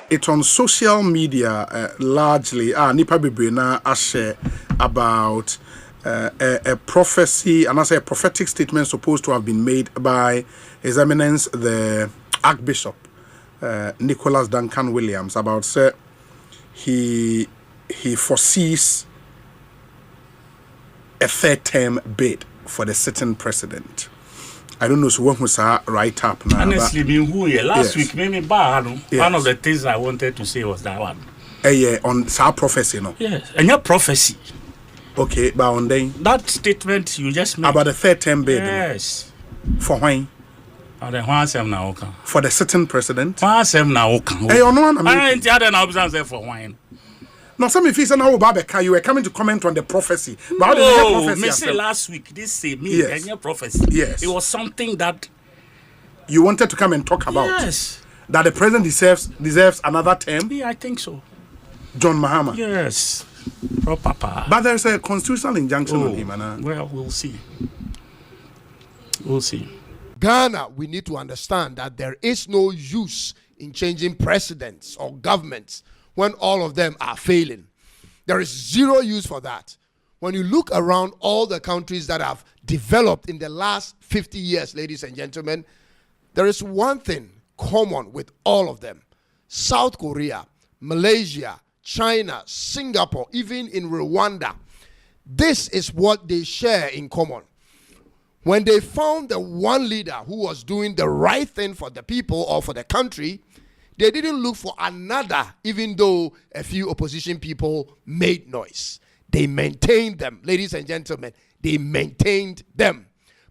It's on social media largely. Nipa Bibrina share about a prophecy, and I say a prophetic statement supposed to have been made by His Eminence the Archbishop Nicholas Duncan Williams about say he foresees a third term bid for the sitting president. I don't know so what was right up now. Honestly, last week maybe one of the things I wanted to say was that one. Yeah, on our prophecy, no. Yes, and your prophecy. Okay, but on that statement you just made about the third term bid. Yes. For when? For the sitting president. Hey, you know what I mean? For wine. No, some if you say now you were coming to comment on the prophecy. But me say last week this say me and your prophecy. Yes. It was something that you wanted to come and talk about. Yes. That the president deserves another term. Yeah, I think so. John Mahama. Yes. Oh, Papa. But there's a constitutional injunction on him. Well, we'll see. We'll see. Ghana, we need to understand that there is no use in changing presidents or governments when all of them are failing. There is zero use for that. When you look around all the countries that have developed in the last 50 years, ladies and gentlemen, there is one thing common with all of them. South Korea, Malaysia, China, Singapore, even in Rwanda. This is what they share in common. When they found the one leader who was doing the right thing for the people or for the country, they didn't look for another, even though a few opposition people made noise. They maintained them, ladies and gentlemen. They maintained them.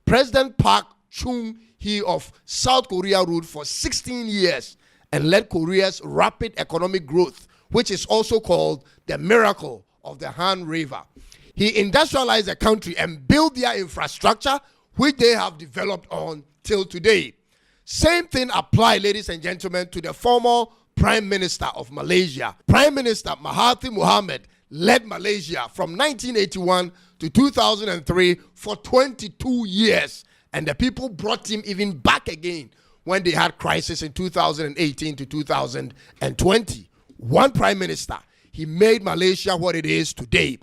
President Park Chung-hee of South Korea ruled for 16 years and led Korea's rapid economic growth, which is also called the miracle of the Han River. He industrialized the country and built their infrastructure, which they have developed on till today. Same thing applies, ladies and gentlemen, to the former Prime Minister of Malaysia. Prime Minister Mahathir Mohamad led Malaysia from 1981 to 2003 for 22 years. And the people brought him even back again when they had crisis in 2018 to 2020. One Prime Minister, he made Malaysia what it is today.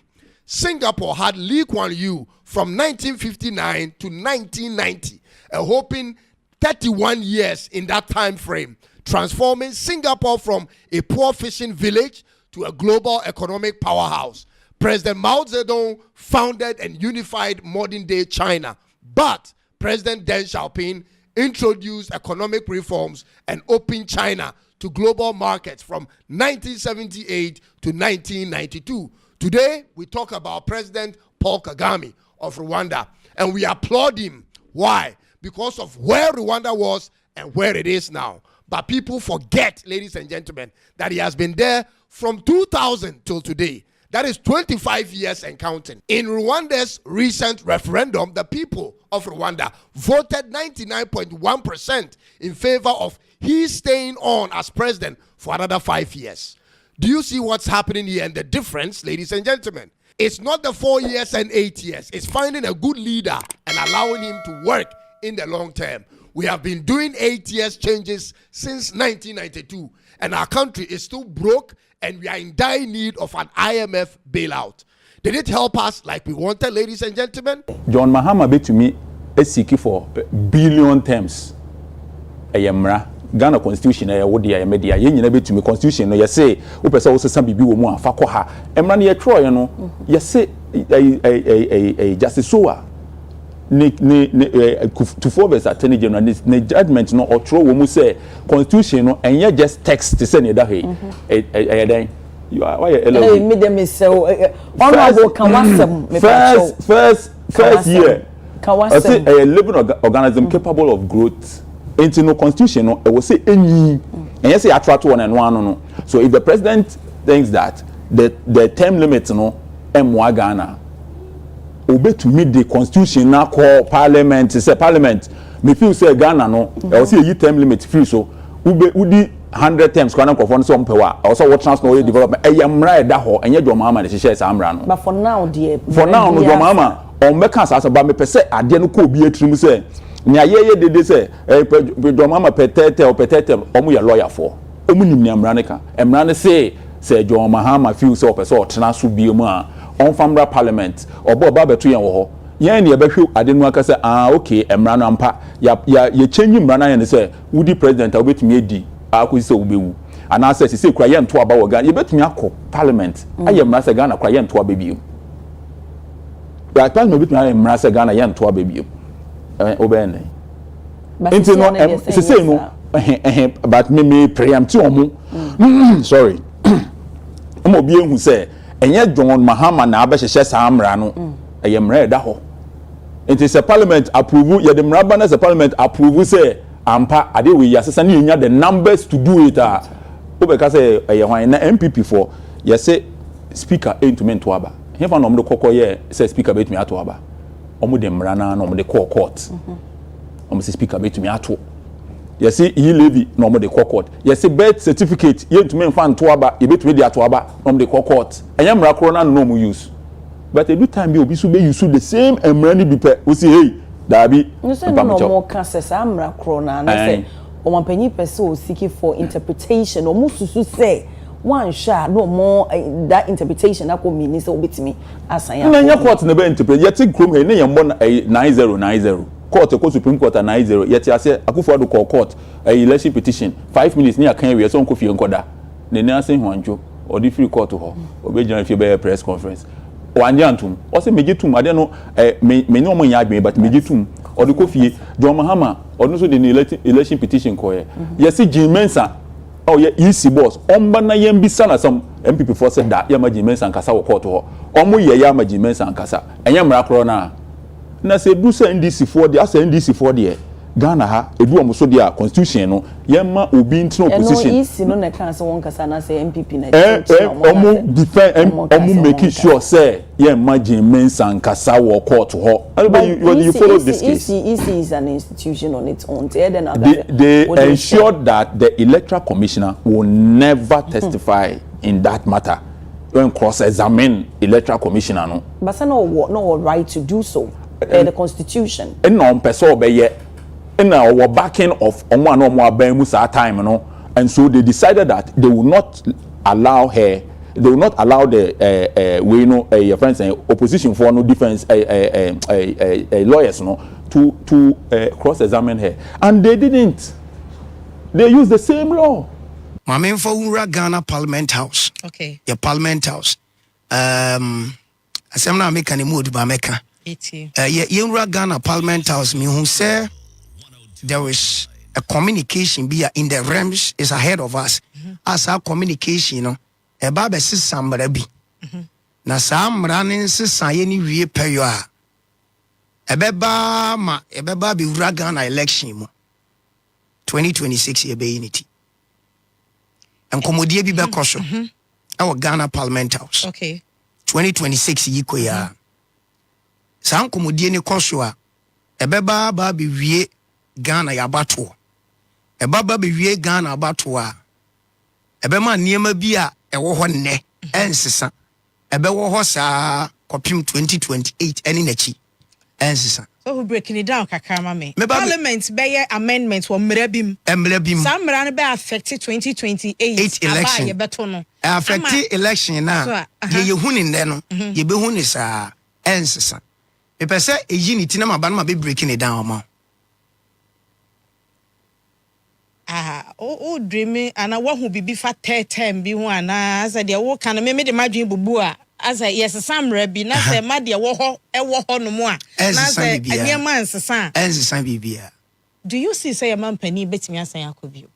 Singapore had Lee Kuan Yew from 1959 to 1990, a whopping 31 years in that time frame, transforming Singapore from a poor fishing village to a global economic powerhouse. President Mao Zedong founded and unified modern-day China, but President Deng Xiaoping introduced economic reforms and opened China to global markets from 1978 to 1992. Today, we talk about President Paul Kagame of Rwanda, and we applaud him. Why? Because of where Rwanda was and where it is now. But people forget, ladies and gentlemen, that he has been there from 2000 till today. That is 25 years and counting. In Rwanda's recent referendum, the people of Rwanda voted 99.1% in favor of he staying on as president for another 5 years. Do you see what's happening here and the difference, ladies and gentlemen? It's not the 4 years and 8 years. It's finding a good leader and allowing him to work in the long term. We have been doing 8 years changes since 1992, and our country is still broke, and we are in dire need of an IMF bailout. Did it help us like we wanted, ladies and gentlemen? John Mahama bet to me is seeking for billion terms. Ghana constitution wodia media ye nyina betumi constitution no ye say wo pese wo sesa bibi wo mu afa ko ha emra na ye tro ye no ye say justice soa to forwards attorney general ne judgment no otro wo mu say constitution no enye just text to say ne da he den you are why you me dem is honorable kan first year I say a living organism capable of growth. Into no constitution, no, it will say any, and yes, I attract one and one, no. So if the president thinks that the term limit, no, M1 Ghana, obey to meet the constitution now call parliament, say parliament, me feel say Ghana, no, I will say a term limit free, so udi 100 times kwana nkofo so mpewa also what transnational development mra eda ho enye John Mahama ne hye sa no but for now dear no John Mahama on meka sa ba me pese ade no ko obi atrim se ni ayeye dede se John Mahama petete omo ye lawyer for omo nim ni mra ne ka mra ne se John Mahama feel so pese o tena so bi mu a on famra parliament obo ba beto yen wo ho yen ne ebehwe ade no aka se okay mra no ampa ya change mra na yen se wudi president obetumi edi akosi se obewu ana se kura yen to aba wo Ghana ye betumi akọ parliament aye mra se Ghana kura yen to aba biom ya parliament betumi aye mra se Ghana yen to aba biom obene into no se no but me preempt omo sorry omo bi ehu se enye John Mahama na abehye sa amra no eye mra eda ho into se parliament approve ye the mra ba na se parliament approve say ampa ade we yasesa na nya the numbers to do it obeka say eye hwan na MPP for ye say speaker entumi to aba hefa no mde kokoye say speaker betumi ato aba omo de mra na no mde call court omo say speaker betumi ato ye say he levy no mde call court ye say birth certificate ye entumi mfa nto aba ye betumi de ato aba no mde call court enye mra kro na no mo use but every time be obi so be use the same mra ni bi pe we say hey dabi no more cases amra krona na say o mampanyi pese o seeking for interpretation o mususu say one sha no more that interpretation na ko mean say obetimi asanya na nya court na be interpret yet krom he na yembo 9090 court ko supreme court 90 yet ase akufo do court election petition 5 minutes ni akan we so nko fie nkoda ne ni ase hwanjo o di free court ho obejina fie be press conference wanjantum o se mejitum ade no me no mo nya adwen but mejitum o de kofie John Mahama o no so de election petition ko ye yes Jim Mensa o ye EC boss omba na yem bisa na some MPP for said that ya Jim Mensa nkasa wo court ho omo ye ya Jim Mensa nkasa enye mra kro na se du se NDC for the asa NDC for the Ghana ha edu omo so dia constitution no yema obi intino position no isi no na kan se won kasa na se MPP na omo defend omo make sure say yema Jim Mensa nkasa wo court ho you follow this case isi is an institution on its own they ensured that the electoral commissioner will never testify in that matter when cross-examine electoral commissioner no but no right to do so the constitution no person obey in our backing of omo and omo aban mu sa time no and so they decided that they will not allow her they will not allow the we know your friends opposition for no defense lawyers no to cross-examine her and they didn't they used the same law Mame for Ura Ghana Parliament House okay your Parliament House asem na make an mood ba meka Ura Ghana Parliament House me who say there is a communication be in the realms is ahead of us as our communication you know eba be sisambra bi na samra ne sisa ye ni wie peyo a ebeba be Ura Ghana election mu 2026 ye be unity enkomodie bi be koso our Ghana Parliament House okay 2026 yiko ya sa enkomodie ni koso a ebeba ba be wie Ghana yabato ebaba be wie Ghana abato a ebema niema bi a ewo ho ne ensesa ebewo ho saa kopim 2028 eni nachi ensesa so we breaking it down kakama me parliament be amendment wo mrabim some mra be affect 2028 election ye beto no affect election na ye huni nde no ye be huni saa ensesa me pese unity na maba na be breaking it down ma dreaming and what who be for 10 be one as a dear walk and me the margin bubua as a yes some rabbi na say ma dear wo ho no mo a na say any man sesan bibia do you see say a man penny betimi asan akobio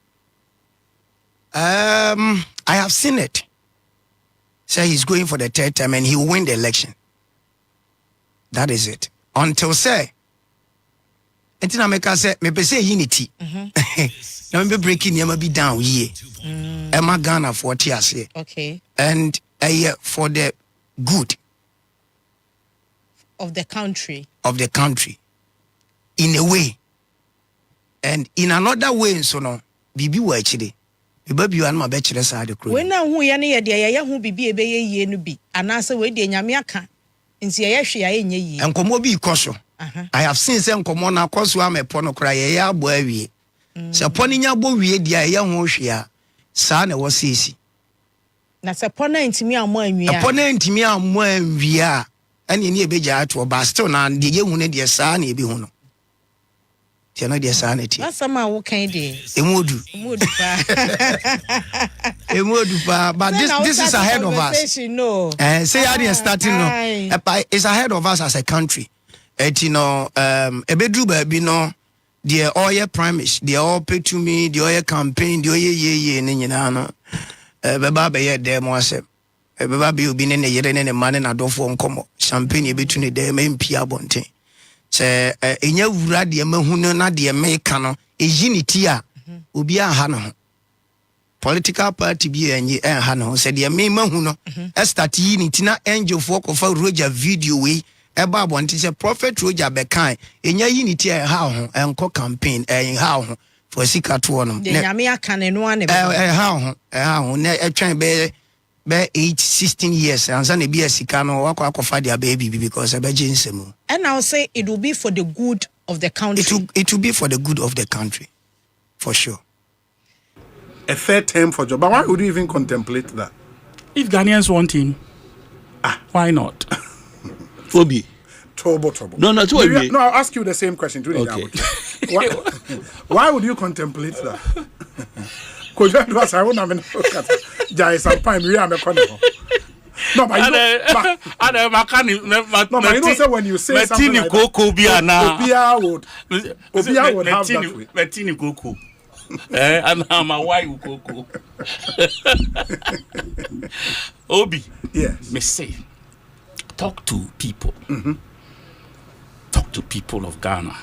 I have seen it say he's going for the third time and he will win the election that is it until say entina make us say me be say unity now me breaking yama be down here Emma Ghana for TSA okay and for the good of the country in a way and in another way so no bibi wa chide eba bi wan ma be kire sa de kro we na hu ye ne ye de ye hu bibi ebe ye yie no bi anase we de nyame aka nti ye hwe ya enye yie enkomo bi koso I have seen say enkomo na koso amepo no kra ye ya abo awie se poni nya bo wie dia ye hu hwe a sa na wo sisi na se pona ntimi ammo anwia pona ntimi ammo anwia ani ne ebeja ato ba still na de ye hu ne de sa na ebi hu no ti na de sa na ti asama wo kan de emodu pa emodu pa but this is ahead of us no say how they starting no it's ahead of us as a country you know ebedru ba bi no the oil premise the oil pay to me the oil campaign the oil ye ne nyina no beba be ye dem asem beba bi obi ne yere ne mane na dofo nkomo champagne ebetu ne dem empia bonten se enya wura de mahu no na de meka no ejiniti a obi aha no political party bi enye ha no se de mahu no start unity na angel for kofa roger video we eba bonten se prophet roger bekan enya unity ha ho enko campaign ha ho for sikato no de nyame aka ne no ane ha ho na etwen be 16 years and then be a sikano wakofa dia baby because ebe jinsemu and I'll say it will be for the good of the country. It will be for the good of the country for sure. A third term for Joe, but why would you even contemplate that? If Ghanaians want him, why not? Phoebe. Trouble. No, I'll ask you the same question. Okay. Why would you contemplate that? Because that was I won't have been Jai sometime we are no, but you know, say when you say something like that, Obia would have that way. Metini Koko. And I'm a white Koko. Obi. Yes. Me say, talk to people. Talk to people of Ghana.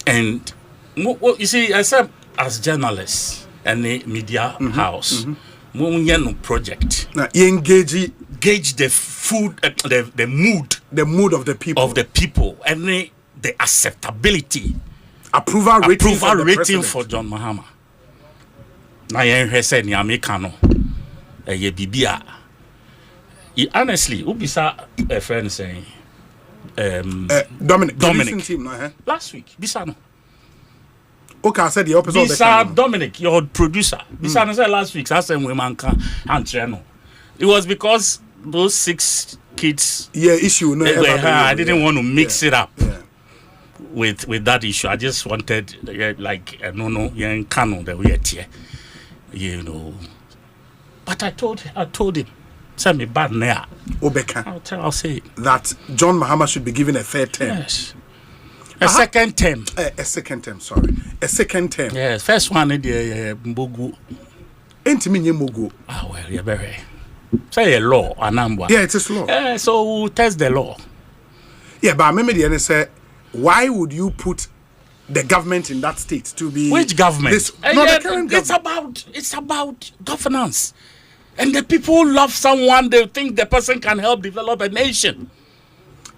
And you see, I said, as journalists and a media house, no project. Now, gauge the food, the mood of the people, and the acceptability, approval rating for John Mahama. Na yen said ni Americano, ye bibia. Honestly, ubisa a friend saying, Dominic. Team, last week, Bisano. Okay, I said the opposite. Bisa Dominic, your producer. Bisa said last week, I said we man can and it was because those 6 kids. Issue. No, I didn't want to mix it up with that issue. I just wanted young canon that we had here, But I told him, send me bad now. Obeka. I'll say that John Mahama should be given a third term. Yes. A second term. A second term, sorry. A second term. Yes, first one is Mbogu. Ain't me Mbogu. Well, you're very. Say a law, a number. Yeah, it is law. So we'll test the law. Yeah, but I remember the end say, why would you put the government in that state to be... Which government? The current government. It's about governance. And the people love someone, they think the person can help develop a nation.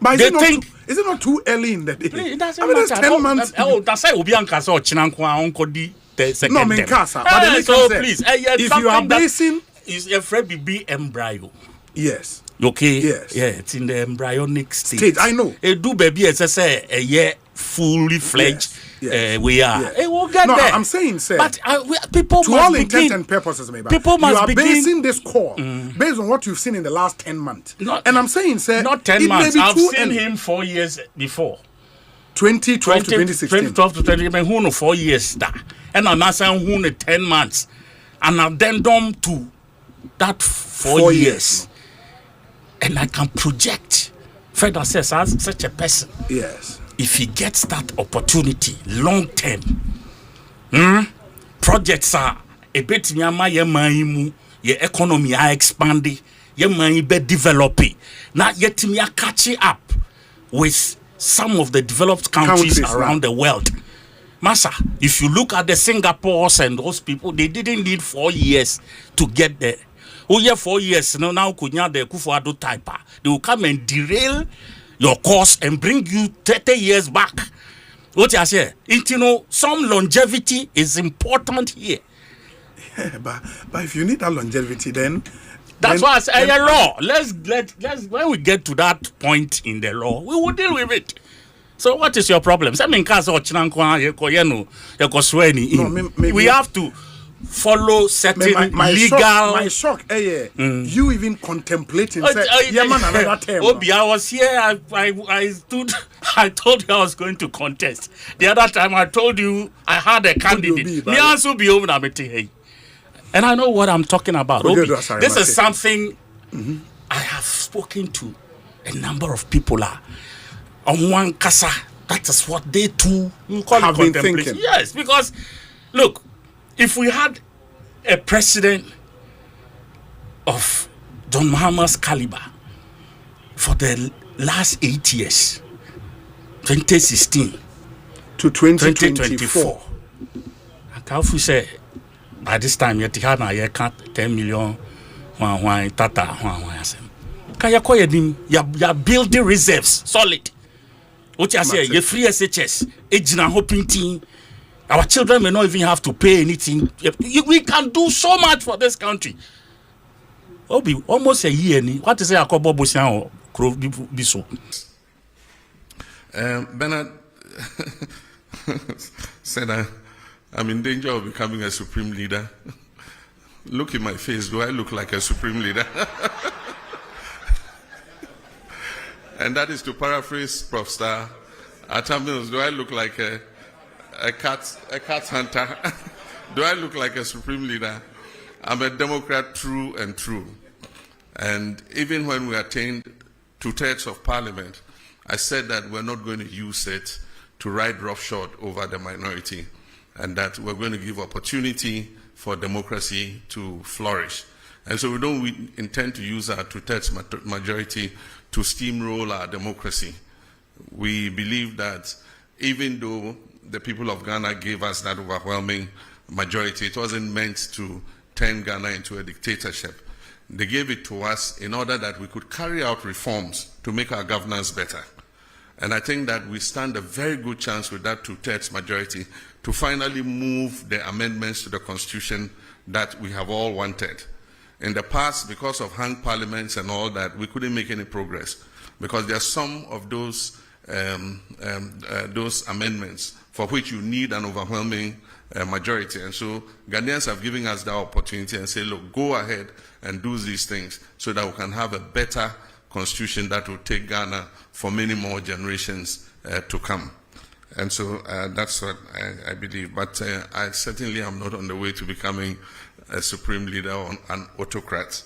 But is it not too early in the day? It doesn't matter. That's 10 months. That's why Obianka saw Chinankwa Uncle D. No, Menkasa. But so please, if you are basing... Is a Fred be embryo. Yes. Okay. Yes. Yeah, it's in the embryonic stage. I know. Do baby as I say a year fully fledged. Yes. We are. Yes. We'll get there. I'm saying, sir. But people to must all begin. intents and purposes, maybe People must you are begin. basing this call based on what you've seen in the last 10 months. And I'm saying, sir, not 10 months. I've seen him 4 years before. 2012 to 2016. 2012 to 2016. Who know 4 years that? And I'm not saying who know 10 months. An addendum to that 4 years. And I can project Fred says as such a person. Yes. If he gets that opportunity long term, projects are a bit yama your economy are expanding, your money be developing. Not yet me catching up with some of the developed countries around the world. Massa, if you look at the Singapores and those people, they didn't need 4 years to get there. Oh yeah, 4 years. Now kunya the Kufuado type. They will come and derail your course and bring you 30 years back. What you say? You know, some longevity is important here. Yeah, but if you need that longevity, then that's why I say a law. Let's when we get to that point in the law, we will deal with it. So what is your problem? We have to follow certain legal. My shock, you even contemplating. Another term. Obi, I was here. I stood. I told you I was going to contest. The other time I told you I had a candidate. And I know what I'm talking about. Obi, this is something I have spoken to a number of people. On one kasa, that is what they too have been thinking. Yes, because look, if we had a president of John Mahama's caliber for the last 8 years, 2016 to 2024, I can't say by this time you had 10 million tata. You're building reserves solid. What you say? You free SHS, our children may not even have to pay anything. We can do so much for this country. Obi, almost a year. What is it? Bernard said, I'm in danger of becoming a supreme leader. Look in my face. Do I look like a supreme leader? And that is to paraphrase Prof. Star. At times, do I look like a cat hunter? Do I look like a supreme leader? I'm a Democrat true and true. And even when we attained 2/3 of parliament, I said that we're not going to use it to ride roughshod over the minority, and that we're going to give opportunity for democracy to flourish. And so we don't intend to use our 2/3 majority to steamroll our democracy. We believe that even though the people of Ghana gave us that overwhelming majority, it wasn't meant to turn Ghana into a dictatorship. They gave it to us in order that we could carry out reforms to make our governance better. And I think that we stand a very good chance with that 2/3 majority to finally move the amendments to the Constitution that we have all wanted. In the past, because of hung parliaments and all that, we couldn't make any progress, because there are some of those amendments for which you need an overwhelming majority. And so Ghanaians have given us that opportunity and say, look, go ahead and do these things so that we can have a better constitution that will take Ghana for many more generations to come. And so that's what I believe. But I certainly am not on the way to becoming a supreme leader or an autocrat.